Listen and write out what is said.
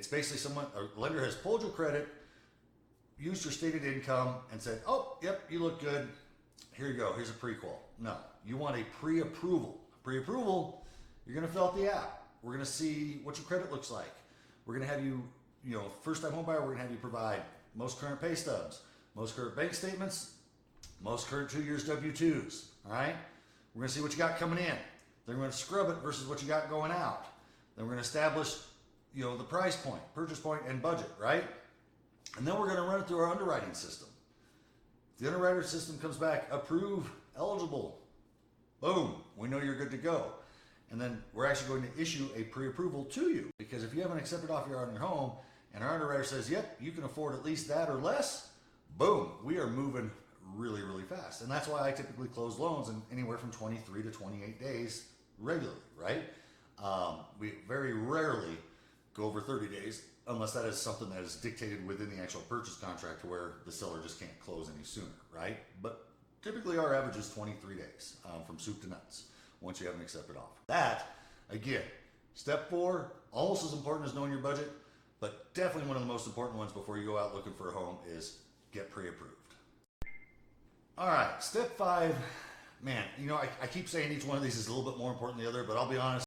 It's basically a lender has pulled your credit, used your stated income, and said, oh, yep, you look good. Here you go. Here's a pre-qual. No, you want a pre-approval. Pre-approval, you're going to fill out the app. We're going to see what your credit looks like. We're going to have you, first-time home buyer, we're going to have you provide most current pay stubs, most current bank statements, most current 2 years W-2s. All right. We're going to see what you got coming in. Then we're going to scrub it versus what you got going out. Then we're going to establish, the price point, purchase point, and budget, right? And then we're going to run it through our underwriting system. If the underwriter system comes back, approve, eligible, boom, we know you're good to go. And then we're actually going to issue a pre-approval to you, because if you have an accepted offer on your home and our underwriter says, yep, you can afford at least that or less, boom, we are moving really, really fast. And that's why I typically close loans in anywhere from 23 to 28 days regularly, right? We very rarely go over 30 days unless that is something that is dictated within the actual purchase contract where the seller just can't close any sooner, right? But typically our average is 23 days from soup to nuts once you have an accepted offer. That, again, step 4, almost as important as knowing your budget, but definitely one of the most important ones before you go out looking for a home is get pre-approved. All right, step 5, man, I keep saying each one of these is a little bit more important than the other, but I'll be honest,